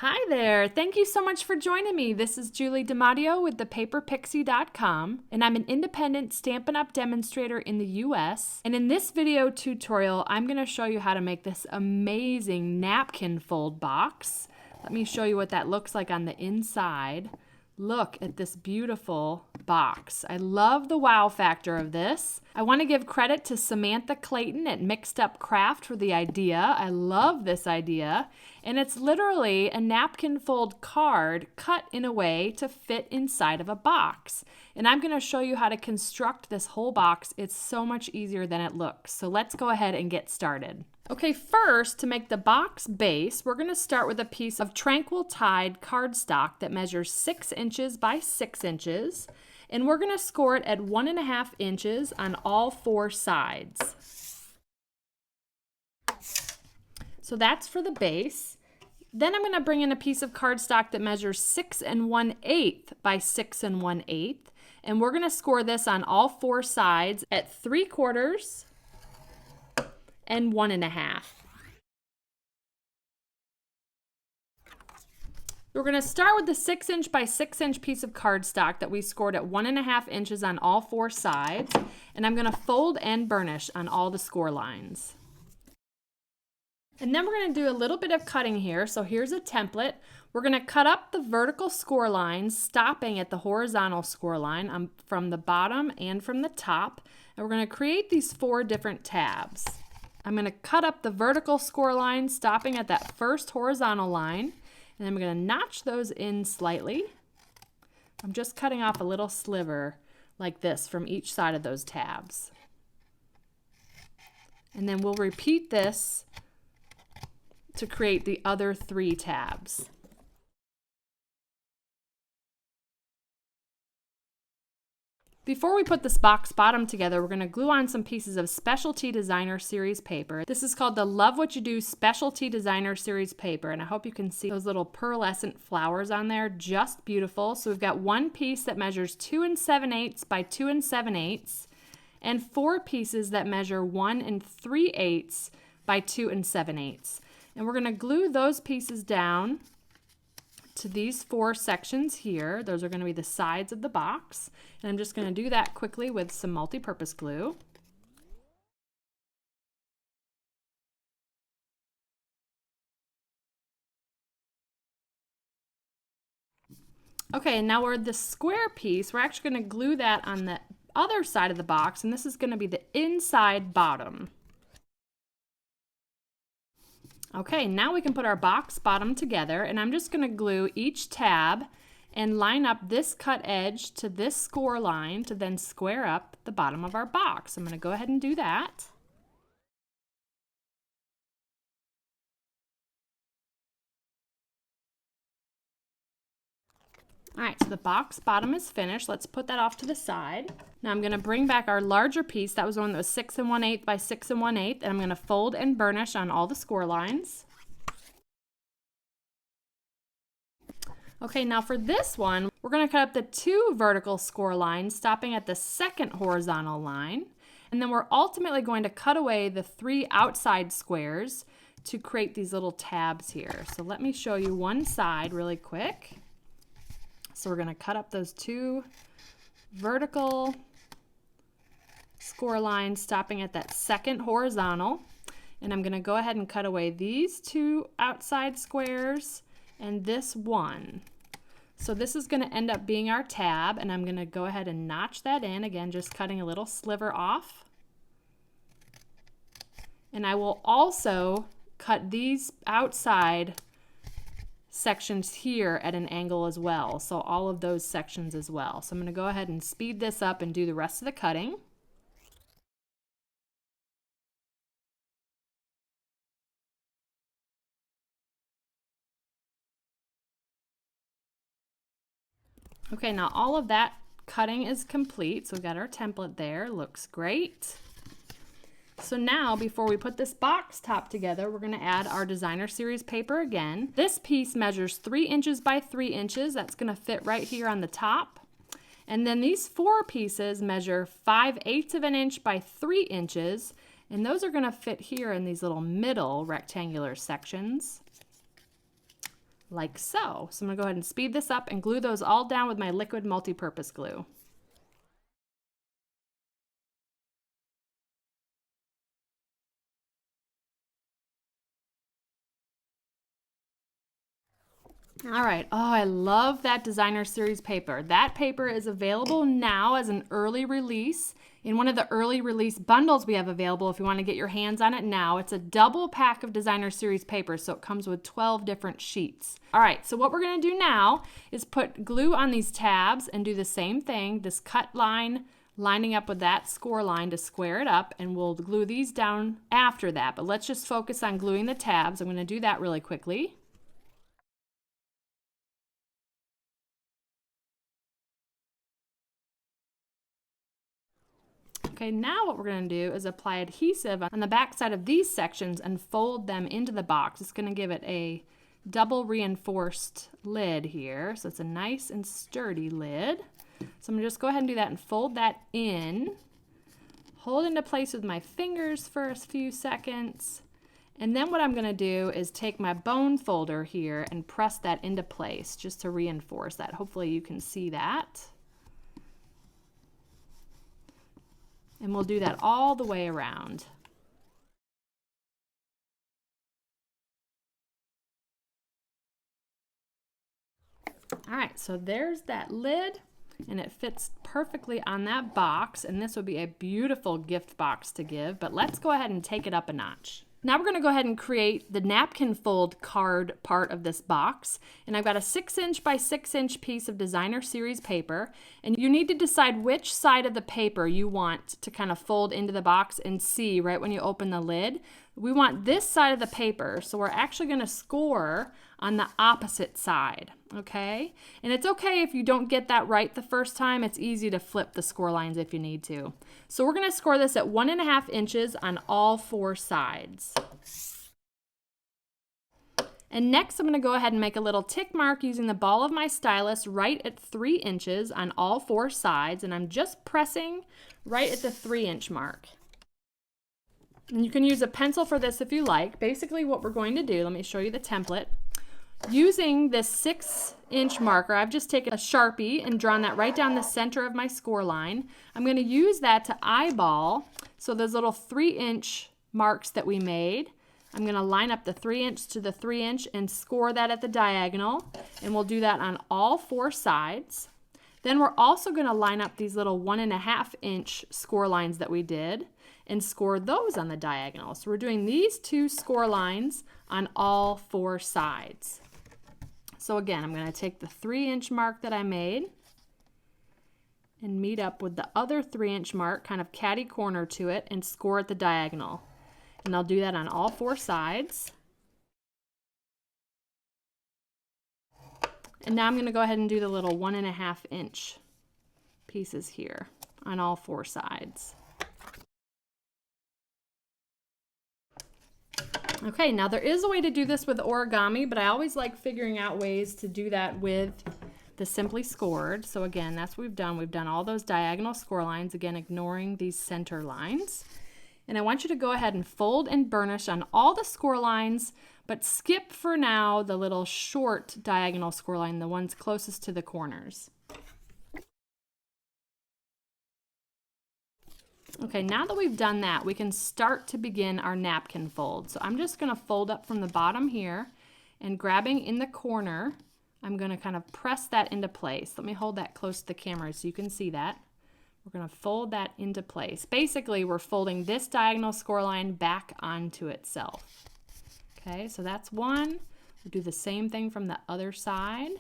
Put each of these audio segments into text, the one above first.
Hi there! Thank you so much for joining me. This is Julie DiMatteo with thepaperpixie.com, and I'm an independent Stampin' Up! Demonstrator in the US. And in this video tutorial, I'm going to show you how to make this amazing napkin fold box. Let me show you what that looks like on the inside. Look at this beautiful box. I love the wow factor of this. I want to give credit to Samantha Clayton at Mixed Up Craft for the idea. I love this idea. And it's literally a napkin fold card cut in a way to fit inside of a box. And I'm going to show you how to construct this whole box. It's so much easier than it looks. So let's go ahead and get started. Okay, first, to make the box base, we're going to start with a piece of tranquil tied cardstock that measures 6 inches by 6 inches. And we're going to score it at 1.5 inches on all 4 sides. So that's for the base. Then I'm going to bring in a piece of cardstock that measures 6 1/8 by 6 1/8. And we're going to score this on all 4 sides at 3/4 and 1.5. We're going to start with the 6 inch by 6 inch piece of cardstock that we scored at 1.5 inches on all 4 sides. And I'm going to fold and burnish on all the score lines. And then we're going to do a little bit of cutting here. So here's a template. We're going to cut up the vertical score lines, stopping at the horizontal score line from the bottom and from the top. And we're going to create these 4 different tabs. I'm going to cut up the vertical score line, stopping at that first horizontal line. And I'm going to notch those in slightly. I'm just cutting off a little sliver like this from each side of those tabs. And then we'll repeat this to create the other 3 tabs. Before we put this box bottom together, we're going to glue on some pieces of Specialty Designer Series paper. This is called the Love What You Do Specialty Designer Series paper, and I hope you can see those little pearlescent flowers on there. Just beautiful. So we've got one piece that measures 2 7/8 by 2 7/8, and 4 pieces that measure 1 3/8 by 2 7/8. And we're going to glue those pieces down to these 4 sections here. Those are going to be the sides of the box. And I'm just going to do that quickly with some multi-purpose glue. Okay, and now we're the square piece. We're actually going to glue that on the other side of the box, and this is going to be the inside bottom. Okay, now we can put our box bottom together, and I'm just going to glue each tab and line up this cut edge to this score line to then square up the bottom of our box. I'm going to go ahead and do that. All right, so the box bottom is finished. Let's put that off to the side. Now I'm going to bring back our larger piece. That was one that was 6 1/8 by 6 1/8, and I'm going to fold and burnish on all the score lines. Okay, now for this one, we're going to cut up the 2 vertical score lines, stopping at the second horizontal line. And then we're ultimately going to cut away the 3 outside squares to create these little tabs here. So let me show you one side really quick. So we're going to cut up those 2 vertical score lines, stopping at that second horizontal. And I'm going to go ahead and cut away these 2 outside squares and this one. So this is going to end up being our tab, and I'm going to go ahead and notch that in, again just cutting a little sliver off. And I will also cut these outside sections here at an angle as well, so all of those sections as well. So I'm going to go ahead and speed this up and do the rest of the cutting. Okay, now all of that cutting is complete. So we've got our template there. Looks great. So now, before we put this box top together, we're going to add our Designer Series paper again. This piece measures 3 inches by 3 inches. That's going to fit right here on the top. And then these 4 pieces measure 5/8 of an inch by 3 inches. And those are going to fit here in these little middle rectangular sections. like so. So I'm gonna go ahead and speed this up and glue those all down with my liquid multi-purpose glue. All right, oh, I love that designer series paper. That paper is available now as an early release in one of the early release bundles we have available if you want to get your hands on it now. It's a double pack of designer series paper, so it comes with 12 different sheets. All right, so what we're gonna do now is put glue on these tabs and do the same thing, this cut line lining up with that score line to square it up, and we'll glue these down after that. But let's just focus on gluing the tabs. I'm gonna do that really quickly. Okay, now what we're going to do is apply adhesive on the back side of these sections and fold them into the box. It's going to give it a double reinforced lid here, so it's a nice and sturdy lid. So I'm going to just go ahead and do that and fold that in. Hold into place with my fingers for a few seconds. And then what I'm going to do is take my bone folder here and press that into place just to reinforce that. Hopefully you can see that. And we'll do that all the way around. All right, so there's that lid, and it fits perfectly on that box, and this would be a beautiful gift box to give, but let's go ahead and take it up a notch. Now we're going to go ahead and create the napkin fold card part of this box. And I've got a 6" by 6" piece of designer series paper. And you need to decide which side of the paper you want to kind of fold into the box and see right when you open the lid. We want this side of the paper, so we're actually going to score on the opposite side, okay? And it's okay if you don't get that right the first time. It's easy to flip the score lines if you need to. So we're going to score this at 1½ inches on all 4 sides. And next I'm going to go ahead and make a little tick mark using the ball of my stylus right at 3 inches on all 4 sides, and I'm just pressing right at the 3-inch mark. And you can use a pencil for this if you like. Basically what we're going to do, let me show you the template. Using this 6" marker, I've just taken a Sharpie and drawn that right down the center of my score line. I'm going to use that to eyeball, so those little 3-inch marks that we made, I'm going to line up the 3" to the 3" and score that at the diagonal, and we'll do that on all 4 sides. Then we're also going to line up these little 1½ score lines that we did and score those on the diagonal. So we're doing these 2 score lines on all 4 sides. So again, I'm going to take the 3" mark that I made and meet up with the other 3" mark, kind of catty corner to it, and score at the diagonal. And I'll do that on all 4 sides. And now I'm going to go ahead and do the little 1½ pieces here on all 4 sides. Okay, now there is a way to do this with origami, but I always like figuring out ways to do that with the Simply Scored. So again, that's what we've done. We've done all those diagonal score lines, again, ignoring these center lines. And I want you to go ahead and fold and burnish on all the score lines, but skip for now the little short diagonal score line, the ones closest to the corners. Okay, now that we've done that, we can start to begin our napkin fold. So I'm just going to fold up from the bottom here, and grabbing in the corner, I'm going to kind of press that into place. Let me hold that close to the camera so you can see that. We're going to fold that into place. Basically, we're folding this diagonal score line back onto itself. Okay, so that's one. We'll do the same thing from the other side.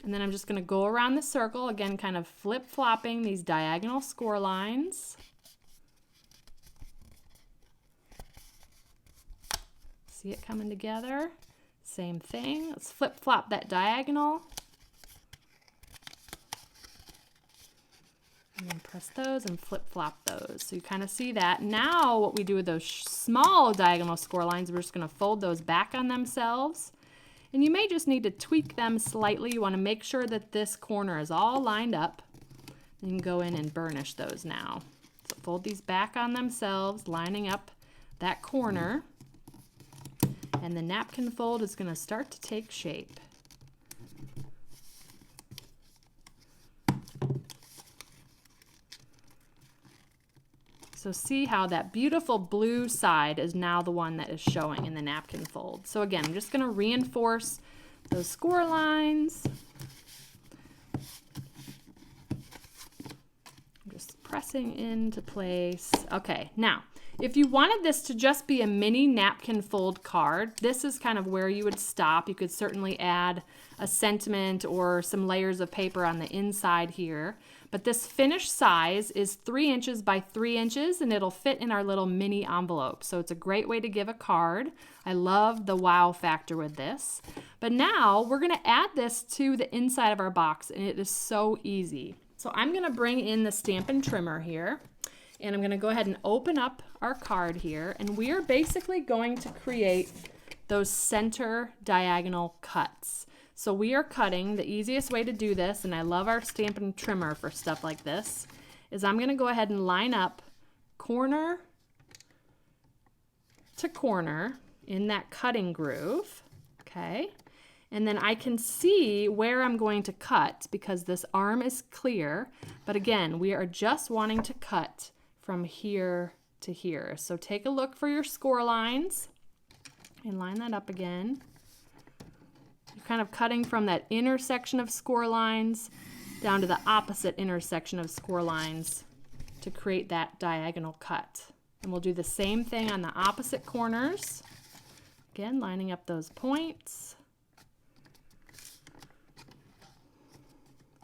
And then I'm just going to go around the circle, again, kind of flip-flopping these diagonal score lines. See it coming together? Same thing. Let's flip-flop that diagonal. And then press those and flip-flop those. So you kind of see that. Now what we do with those small diagonal score lines, we're just going to fold those back on themselves. And you may just need to tweak them slightly. You want to make sure that this corner is all lined up. You can go in and burnish those now. So fold these back on themselves, lining up that corner. And the napkin fold is going to start to take shape. So see how that beautiful blue side is now the one that is showing in the napkin fold. So again, I'm just going to reinforce those score lines. I'm just pressing into place. Okay, now, if you wanted this to just be a mini napkin fold card, this is kind of where you would stop. You could certainly add a sentiment or some layers of paper on the inside here. But this finished size is 3 inches by 3 inches, and it'll fit in our little mini envelope. So it's a great way to give a card. I love the wow factor with this. But now we're going to add this to the inside of our box, and it is so easy. So I'm going to bring in the Stampin' trimmer here, and I'm going to go ahead and open up our card here, and we are basically going to create those center diagonal cuts. So we are cutting, the easiest way to do this, and I love our Stampin' trimmer for stuff like this, is I'm going to go ahead and line up corner to corner in that cutting groove, okay? And then I can see where I'm going to cut because this arm is clear, but again, we are just wanting to cut from here to here. So take a look for your score lines and line that up again. You're kind of cutting from that intersection of score lines down to the opposite intersection of score lines to create that diagonal cut. And we'll do the same thing on the opposite corners. Again, lining up those points.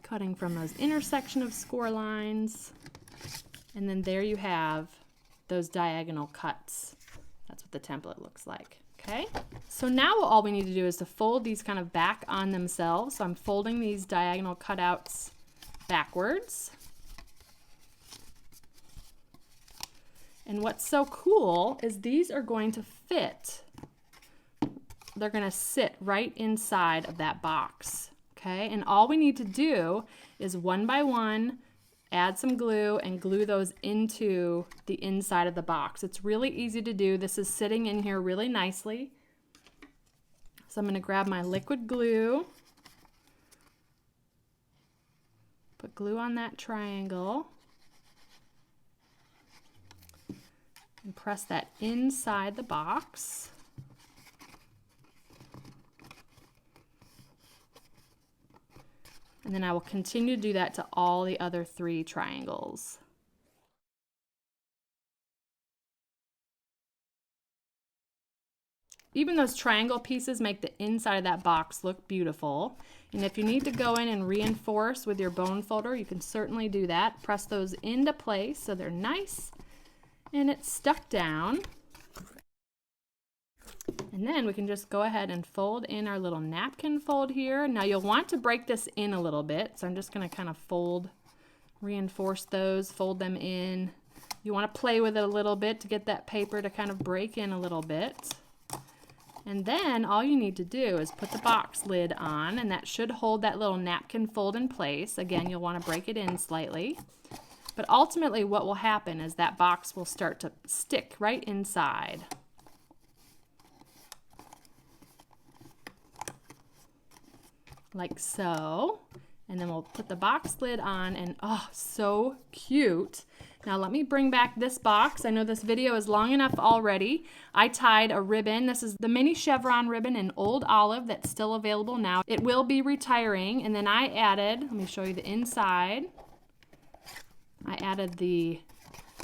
Cutting from those intersection of score lines. And then there you have those diagonal cuts. That's what the template looks like. Okay, so now all we need to do is to fold these kind of back on themselves. So I'm folding these diagonal cutouts backwards. And what's so cool is these are going to fit. They're going to sit right inside of that box. Okay, and all we need to do is one by one add some glue and glue those into the inside of the box. It's really easy to do. This is sitting in here really nicely. So I'm going to grab my liquid glue, put glue on that triangle, and press that inside the box. And then I will continue to do that to all the other 3 triangles. Even those triangle pieces make the inside of that box look beautiful. And if you need to go in and reinforce with your bone folder, you can certainly do that. Press those into place so they're nice and it's stuck down. And then we can just go ahead and fold in our little napkin fold here. Now you'll want to break this in a little bit, so I'm just going to kind of fold, reinforce those, fold them in. You want to play with it a little bit to get that paper to kind of break in a little bit. And then all you need to do is put the box lid on, and that should hold that little napkin fold in place. Again, you'll want to break it in slightly. But ultimately what will happen is that box will start to stick right inside. Like so, and then we'll put the box lid on, and oh, so cute. Now let me bring back this box. I know this video is long enough already. I tied a ribbon. This is the mini chevron ribbon in Old Olive that's still available now. It will be retiring, and then I added, let me show you the inside. I added the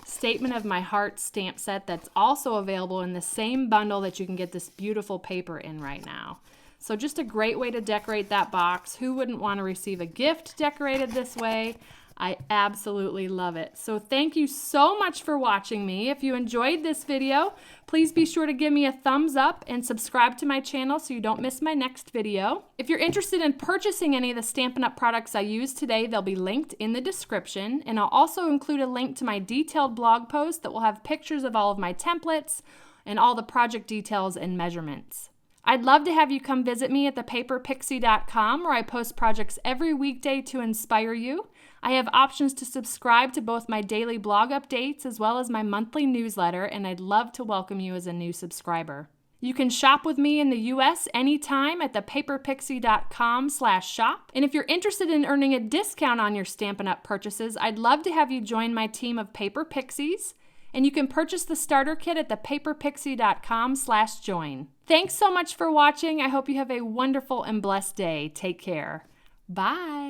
Statement of My Heart stamp set that's also available in the same bundle that you can get this beautiful paper in right now. So just a great way to decorate that box. Who wouldn't want to receive a gift decorated this way? I absolutely love it. So thank you so much for watching me. If you enjoyed this video, please be sure to give me a thumbs up and subscribe to my channel so you don't miss my next video. If you're interested in purchasing any of the Stampin' Up! Products I use today, they'll be linked in the description. And I'll also include a link to my detailed blog post that will have pictures of all of my templates and all the project details and measurements. I'd love to have you come visit me at thepaperpixie.com, where I post projects every weekday to inspire you. I have options to subscribe to both my daily blog updates as well as my monthly newsletter, and I'd love to welcome you as a new subscriber. You can shop with me in the US anytime at thepaperpixie.com/shop. And if you're interested in earning a discount on your Stampin' Up! Purchases, I'd love to have you join my team of Paper Pixies. And you can purchase the starter kit at thepaperpixie.com/join. Thanks so much for watching. I hope you have a wonderful and blessed day. Take care. Bye.